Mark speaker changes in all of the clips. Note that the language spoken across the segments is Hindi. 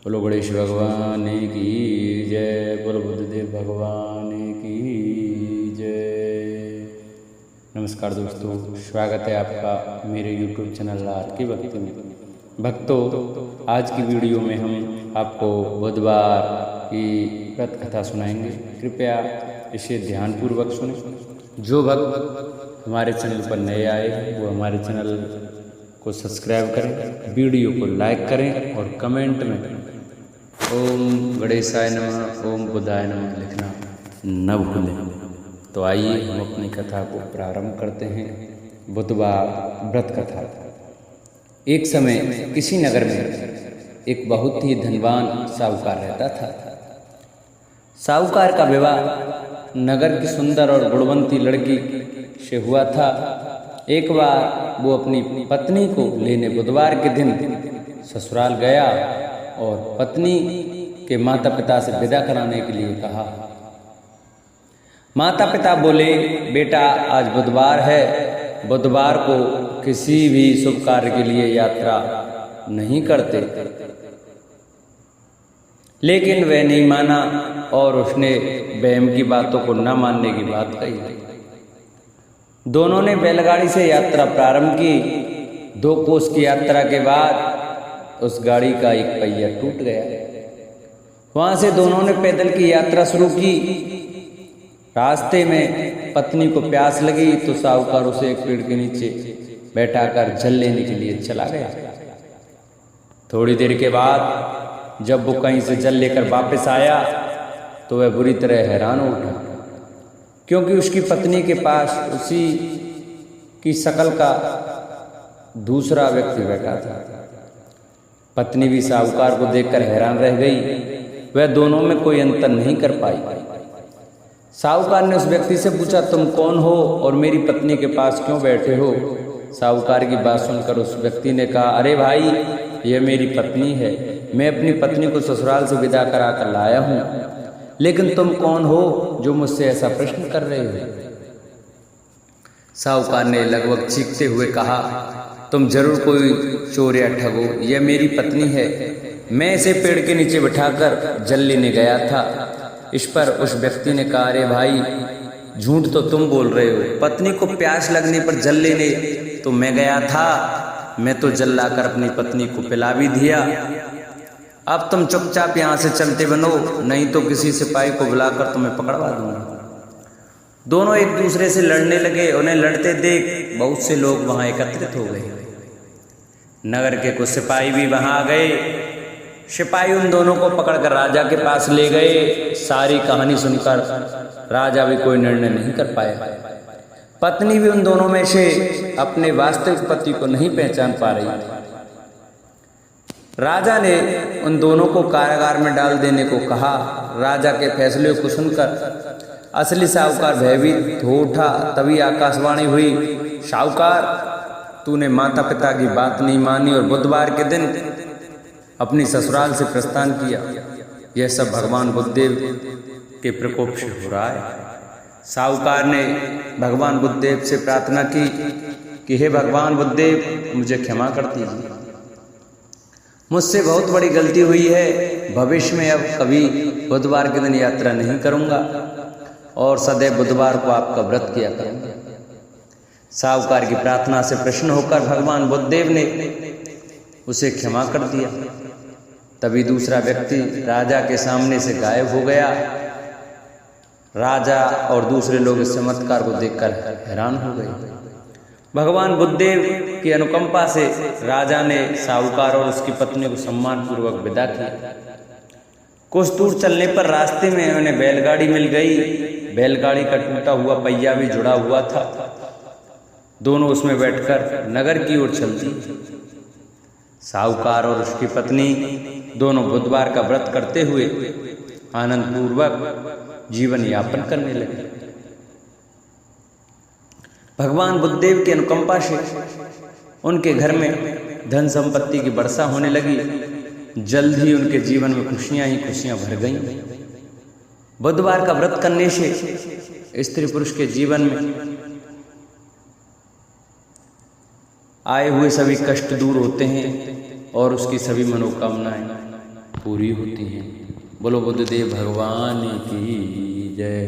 Speaker 1: बोलो गणेश भगवान की जय। बोलो बुद्धदेव भगवान की जय। नमस्कार दोस्तों, स्वागत है आपका मेरे YouTube चैनल आर की भक्ति में। भक्तों, आज की वीडियो में हम आपको बुधवार की व्रत कथा सुनाएंगे। कृपया इसे ध्यानपूर्वक सुनें। जो भक्त हमारे चैनल पर नए आए हैं वो हमारे चैनल को सब्सक्राइब करें, वीडियो को लाइक करें और कमेंट में ओम गणेशाय नमः, ओम बुधाय नमः लिखना न भूलें। तो आइए हम अपनी कथा को प्रारंभ करते हैं। बुधवार व्रत कथा। एक समय किसी नगर में एक बहुत ही धनवान साहूकार रहता था। साहूकार का विवाह नगर की सुंदर और गुणवंती लड़की से हुआ था। एक बार वो अपनी पत्नी को लेने बुधवार के दिन ससुराल गया और पत्नी के माता पिता से विदा कराने के लिए कहा। माता पिता बोले, बेटा आज बुधवार है, बुधवार को किसी भी शुभ कार्य के लिए यात्रा नहीं करते। लेकिन वह नहीं माना और उसने बहम की बातों को न मानने की बात कही। दोनों ने बैलगाड़ी से यात्रा प्रारंभ की। 2 कोस की यात्रा के बाद उस गाड़ी का एक पहिया टूट गया। वहां से दोनों ने पैदल की यात्रा शुरू की। रास्ते में पत्नी को प्यास लगी तो साहूकार उसे एक पेड़ के नीचे बैठाकर जल लेने के लिए चला गया। थोड़ी देर के बाद जब वो कहीं से जल लेकर वापस आया तो वह बुरी तरह हैरान हो उठा, क्योंकि उसकी पत्नी के पास उसी की शक्ल का दूसरा व्यक्ति बैठा था। पत्नी भी साहूकार को देखकर हैरान रह गई। वह दोनों में कोई अंतर नहीं कर पाई। साहूकार ने उस व्यक्ति से पूछा, तुम कौन हो और मेरी पत्नी के पास क्यों बैठे हो? साहूकार की बात सुनकर उस व्यक्ति ने कहा, अरे भाई, यह मेरी पत्नी है। मैं अपनी पत्नी को ससुराल से विदा करा कर लाया हूँ, लेकिन तुम कौन हो जो मुझसे ऐसा प्रश्न कर रहे हो? साहूकार ने लगभग चीखते हुए कहा, तुम जरूर कोई चोर या ठग हो। यह मेरी पत्नी है। मैं इसे पेड़ के नीचे बिठाकर जल लेने गया था। इस पर उस व्यक्ति ने कहा, अरे भाई, झूठ तो तुम बोल रहे हो। पत्नी को प्यास लगने पर जल लेने तो मैं गया था। मैं तो जल लाकर अपनी पत्नी को पिला भी दिया। अब तुम चुपचाप यहाँ से चलते बनो, नहीं तो किसी सिपाही को बुलाकर तुम्हें पकड़वा दूंगा। दोनों एक दूसरे से लड़ने लगे। उन्हें लड़ते देख बहुत से लोग वहां एकत्रित हो गए। नगर के कुछ सिपाही भी वहां आ गए। सिपाही उन दोनों को पकड़कर राजा के पास ले गए। सारी कहानी सुनकर राजा भी कोई निर्णय नहीं कर पाया। पत्नी भी उन दोनों में से अपने वास्तविक पति को नहीं पहचान पा रही थी। राजा ने उन दोनों को कारागार में डाल देने को कहा। राजा के फैसले को सुनकर असली साहूकार भयभीत हो उठा। तभी आकाशवाणी हुई, साहूकार, तूने माता पिता की बात नहीं मानी और बुधवार के दिन अपनी ससुराल से प्रस्थान किया। यह सब भगवान बुद्धदेव के प्रकोप से हो रहा है। साहूकार ने भगवान बुद्धदेव से प्रार्थना की कि हे भगवान बुद्धदेव, मुझे क्षमा कर दीजिए। मुझसे बहुत बड़ी गलती हुई है। भविष्य में अब कभी बुधवार के दिन यात्रा नहीं करूंगा और सदैव बुधवार को आपका व्रत किया करूंगा। साहूकार की प्रार्थना से प्रसन्न होकर भगवान बुद्धदेव ने उसे क्षमा कर दिया। तभी दूसरा व्यक्ति राजा के सामने से गायब हो गया। राजा और दूसरे लोग इस चमत्कार को देखकर हैरान हो गए। भगवान बुद्धदेव की अनुकंपा से राजा ने साहूकार और उसकी पत्नी को सम्मान पूर्वक विदा किया। कुछ दूर चलने पर रास्ते में उन्हें बैलगाड़ी मिल गई। बैलगाड़ी का टूटा हुआ पहिया भी जुड़ा हुआ था। दोनों उसमें बैठकर नगर की ओर चलती। साहूकार और उसकी पत्नी दोनों बुधवार का व्रत करते हुए आनंद पूर्वक जीवन यापन करने लगे। भगवान बुद्धदेव की अनुकंपा से उनके घर में धन संपत्ति की वर्षा होने लगी। जल्द ही उनके जीवन में खुशियां ही खुशियां भर गईं। बुधवार का व्रत करने से स्त्री पुरुष के जीवन में आए हुए सभी कष्ट दूर होते हैं और उसकी सभी मनोकामनाएं पूरी होती हैं। बोलो बुद्धदेव भगवान की जय।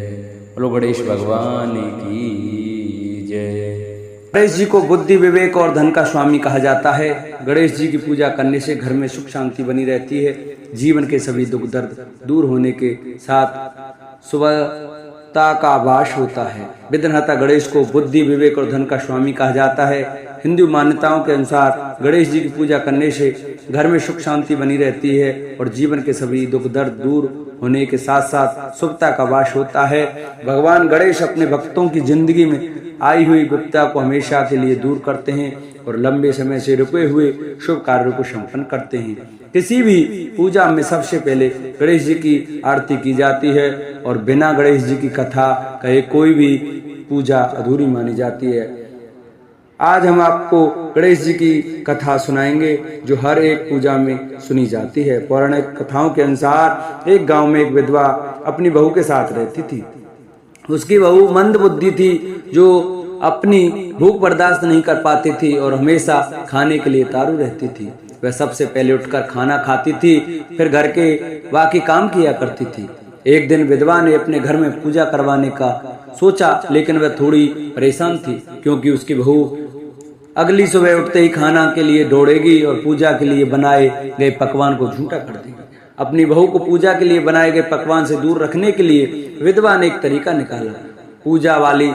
Speaker 1: बोलो गणेश भगवान की जय। गणेश जी को बुद्धि, विवेक और धन का स्वामी कहा जाता है। गणेश जी की पूजा करने से घर में सुख शांति बनी रहती है। जीवन के सभी दुख दर्द दूर होने के साथ सुबहता का आभास होता है। विघ्नहर्ता गणेश को बुद्धि, विवेक और धन का स्वामी कहा जाता है। हिंदू मान्यताओं के अनुसार गणेश जी की पूजा करने से घर में सुख शांति बनी रहती है और जीवन के सभी दुख दर्द दूर होने के साथ साथ शुभता का वास होता है। भगवान गणेश अपने भक्तों की जिंदगी में आई हुई विपदा को हमेशा के लिए दूर करते हैं और लंबे समय से रुके हुए शुभ कार्यों को संपन्न करते हैं। किसी भी पूजा में सबसे पहले गणेश जी की आरती की जाती है और बिना गणेश जी की कथा कहे कोई भी पूजा अधूरी मानी जाती है। आज हम आपको गणेश जी की कथा सुनाएंगे जो हर एक पूजा में सुनी जाती है। पौराणिक कथाओं के अनुसार एक गांव में एक विधवा अपनी बहू के साथ रहती थी। उसकी बहू मंद बुद्धि थी जो अपनी भूख बर्दाश्त नहीं कर पाती थी और हमेशा खाने के लिए तारू रहती थी। वह सबसे पहले उठकर खाना खाती थी, फिर घर के बाकी काम किया करती थी। एक दिन विधवा ने अपने घर में पूजा करवाने का सोचा, लेकिन वह थोड़ी परेशान थी क्योंकि उसकी बहू अगली सुबह उठते ही खाना के लिए दौड़ेगी और पूजा के लिए बनाए गए पकवान को झूठा कर देगी। अपनी बहू को पूजा के लिए बनाए गए पकवान से दूर रखने के लिए विधवा ने एक तरीका निकाला। पूजा वाली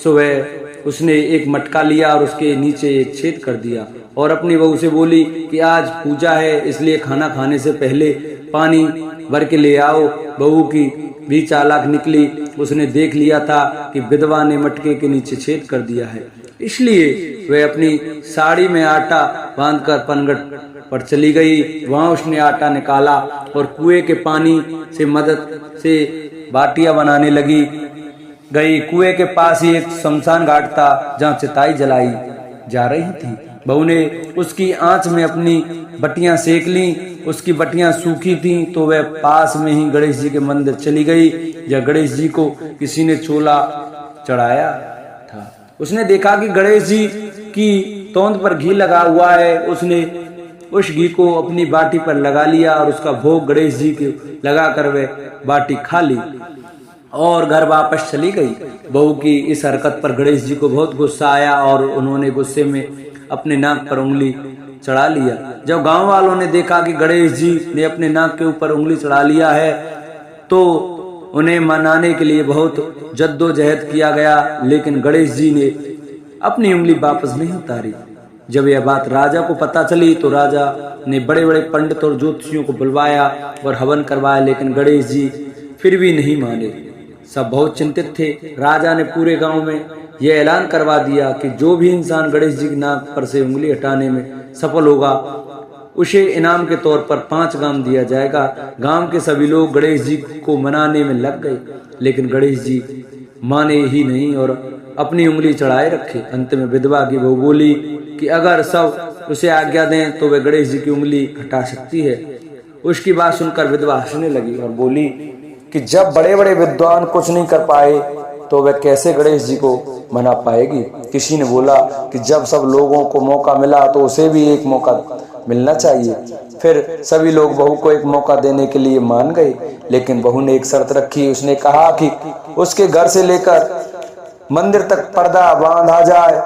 Speaker 1: सुबह उसने एक मटका लिया और उसके नीचे एक छेद कर दिया और अपनी बहू से बोली कि आज पूजा है, इसलिए खाना खाने से पहले पानी भर के ले आओ। बहू की भी चालाक निकली। उसने देख लिया था कि विधवा ने मटके के नीचे छेद कर दिया है, इसलिए वह अपनी साड़ी में आटा बांधकर पनघट पर चली गई। वहां उसने आटा निकाला और कुएं के पानी से मदद से बाटियां बनाने लगी गई। कुएं के पास ही एक शमशान घाट था जहां चिताई जलाई जा रही थी। बहू ने उसकी आंच में अपनी बटियां सेक ली। उसकी बटियां सूखी थी तो वह पास में ही गणेश जी के मंदिर चली गई। जब गणेश जी को किसी ने चोला चढ़ाया था, उसने देखा कि गणेश जी की तोंद पर घी लगा हुआ है। उसने उस घी को अपनी बाटी पर लगा लिया और उसका भोग गणेश जी के लगाकर वह बाटी खा ली और घर वापस चली गई। बहू की इस हरकत पर गणेश जी को बहुत गुस्सा आया और उन्होंने गुस्से में अपने नाक पर उंगली चढ़ा लिया। जब गांव वालों ने देखा कि गणेश जी ने अपने नाक के ऊपर उंगली चढ़ा लिया है तो उन्हें मनाने के लिए बहुत जद्दोजहद किया गया, लेकिन गणेश जी ने अपनी उंगली वापस नहीं उतारी। जब यह बात राजा को पता चली तो राजा ने बड़े बड़े पंडित और ज्योतिषियों को बुलवाया और हवन करवाया, लेकिन गणेश जी फिर भी नहीं माने। सब बहुत चिंतित थे। राजा ने पूरे गांव में यह ऐलान करवा दिया कि जो भी इंसान गणेश जी की नाक पर से उंगली हटाने में सफल होगा उसे इनाम के तौर पर 5 गांव दिया जाएगा। गांव के सभी लोग गणेश जी को मनाने में लग गए, लेकिन गणेश जी माने ही नहीं और अपनी उंगली चढ़ाए रखे। अंत में विधवा की बहू बोली कि अगर सब उसे आज्ञा दें तो वह गणेश जी की उंगली हटा सकती है। उसकी बात सुनकर विधवा हंसने लगी और बोली कि जब बड़े बड़े विद्वान कुछ नहीं कर पाए तो वह कैसे गणेश जी को मना पाएगी। किसी ने बोला कि जब सब लोगों को मौका मिला तो उसे भी एक मौका मिलना चाहिए। फिर सभी लोग बहू को एक मौका देने के लिए मान गए, लेकिन बहू ने एक शर्त रखी। उसने कहा कि उसके घर से लेकर मंदिर तक पर्दा बांधा जाए।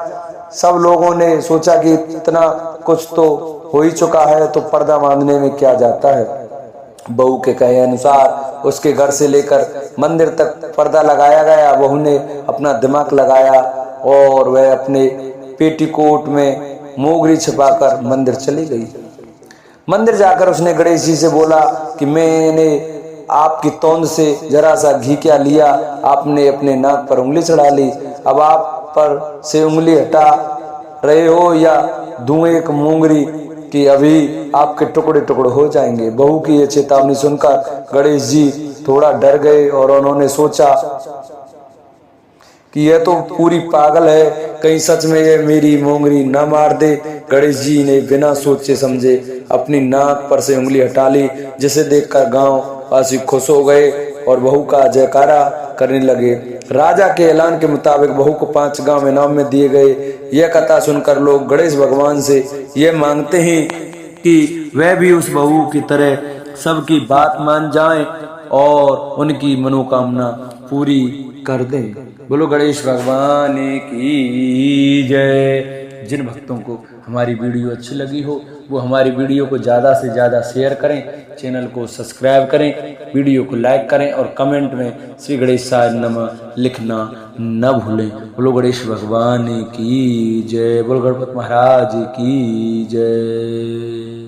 Speaker 1: सब लोगों ने सोचा कि इतना कुछ तो हो ही चुका है तो पर्दा बांधने में क्या जाता है। बहू के कहे अनुसार उसके घर से लेकर मंदिर तक पर्दा लगाया गया। बहू ने अपना दिमाग लगाया और वह अपने पेटीकोट में मोगरी छिपाकर मंदिर चली गई। मंदिर जाकर उसने गणेश जी से बोला कि मैंने आपकी तोंद से जरा सा घी क्या लिया, आपने अपने नाक पर उंगली चढ़ा ली। अब आप पर से उंगली हटा रहे हो या दूं एक मोंगरी कि अभी आपके टुकड़े टुकड़े हो जाएंगे। बहू की यह चेतावनी सुनकर गणेश जी थोड़ा डर गए और उन्होंने सोचा कि यह तो पूरी पागल है, कहीं सच में ये मेरी मोंगरी न मार दे। गणेश जी ने बिना सोचे समझे अपनी नाक पर से उंगली हटा ली, जिसे देखकर गांव वासी खुश हो गए और बहू का जयकारा करने लगे। राजा के ऐलान के मुताबिक बहू को 5 गांव इनाम में दिए गए। यह कथा सुनकर लोग गणेश भगवान से यह मांगते हैं कि वह भी उस बहू की तरह सबकी बात मान जाएं और उनकी मनोकामना पूरी कर दें। बोलो गणेश भगवान की जय। जिन भक्तों को हमारी वीडियो अच्छी लगी हो वो हमारी वीडियो को ज़्यादा से ज़्यादा शेयर करें, चैनल को सब्सक्राइब करें, वीडियो को लाइक करें और कमेंट में श्री गणेशाय नमः लिखना न भूलें। बोलो गणेश भगवान की जय। बोलो गणपति महाराज की जय।